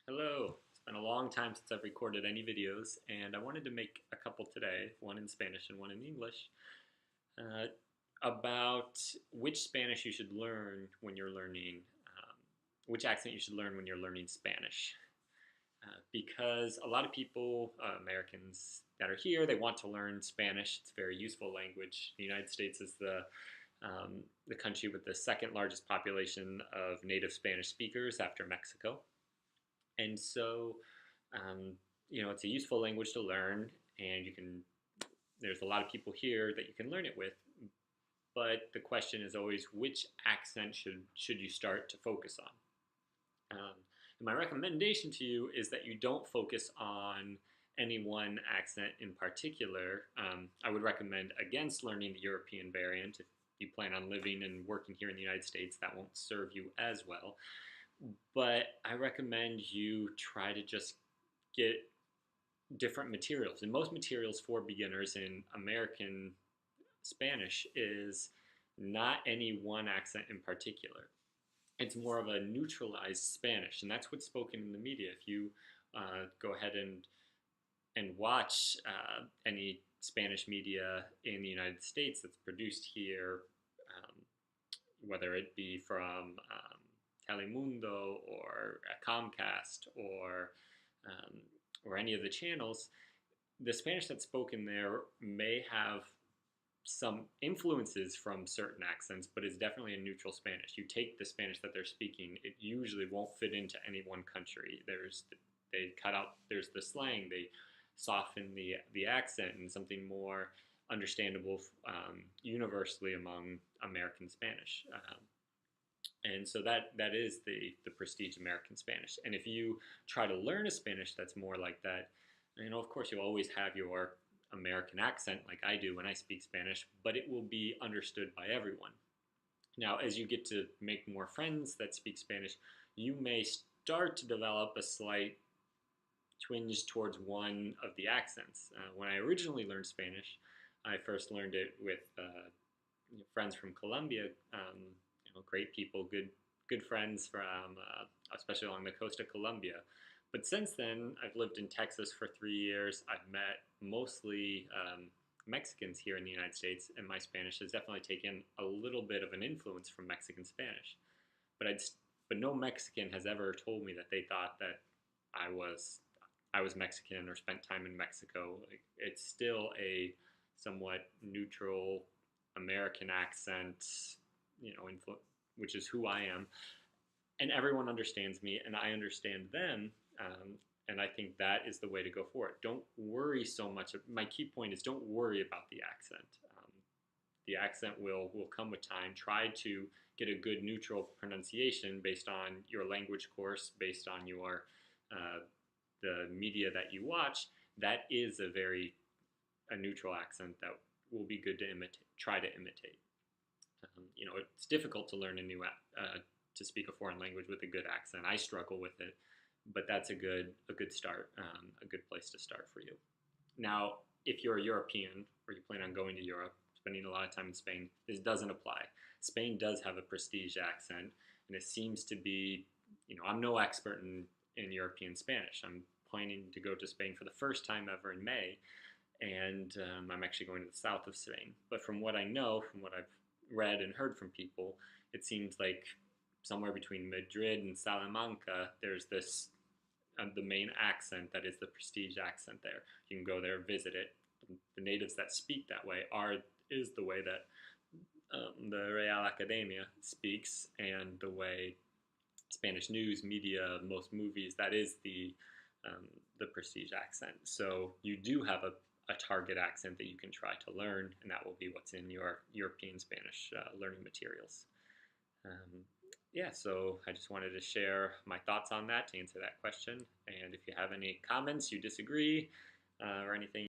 Hello. It's been a long time since I've recorded any videos, and I wanted to make a couple today, one in Spanish and one in English, uh, about which Spanish you should learn when you're learning, which accent you should learn when you're learning Spanish. Because a lot of people, Americans that are here, they want to learn Spanish. It's a very useful language. The United States is the country with the second largest population of native Spanish speakers after Mexico. And so, um, it's a useful language to learn, and there's a lot of people here that you can learn it with. But the question is always, which accent should you start to focus on? And my recommendation to you is that you don't focus on any one accent in particular. I would recommend against learning the European variant. If you plan on living and working here in the United States, that won't serve you as well. But I recommend you try to just get different materials. And most materials for beginners in American Spanish is not any one accent in particular. It's more of a neutralized Spanish, and that's what's spoken in the media. If you go ahead and watch any Spanish media in the United States that's produced here, um, whether it be from Telemundo or Comcast um, or any of the channels, the Spanish that's spoken there may have some influences from certain accents, but it's definitely a neutral Spanish. You take the Spanish that they're speaking, it usually won't fit into any one country. There's the slang, they soften the accent and something more understandable universally among American Spanish. And so that is the prestige American Spanish. And if you try to learn a Spanish that's more like that, of course you'll always have your American accent like I do when I speak Spanish, but it will be understood by everyone. Now, as you get to make more friends that speak Spanish, you may start to develop a slight twinge towards one of the accents. When I originally learned Spanish, I first learned it with friends from Colombia. Great people, good friends from, especially along the coast of Colombia. But since then, I've lived in Texas for 3 years. I've met mostly Mexicans here in the United States, and my Spanish has definitely taken a little bit of an influence from Mexican Spanish. But but no Mexican has ever told me that they thought that I was Mexican or spent time in Mexico. It's still a somewhat neutral American accent, which is who I am, and everyone understands me, and I understand them. And I think that is the way to go for it. Don't worry so much. My key point is don't worry about the accent. The accent will come with time. Try to get a good neutral pronunciation based on your language course, based on your the media that you watch. That is a neutral accent that will be good to imitate. Try to imitate. It's difficult to learn to speak a foreign language with a good accent. I struggle with it, but that's a good start, a good place to start for you. Now, if you're a European or you plan on going to Europe, spending a lot of time in Spain, this doesn't apply. Spain does have a prestige accent, and it seems to be, I'm no expert in European Spanish. I'm planning to go to Spain for the first time ever in May, and I'm actually going to the south of Spain. But from what I know, from what I've read and heard from people, it seems like somewhere between Madrid and Salamanca, there's the main accent that is the prestige accent there. You can go there, visit it. The natives that speak that way is the way that the Real Academia speaks, and the way Spanish news media, most movies, that is the prestige accent. So you do have a target accent that you can try to learn, and that will be what's in your European Spanish learning materials. Yeah, so I just wanted to share my thoughts on that to answer that question. And if you have any comments, you disagree, or anything,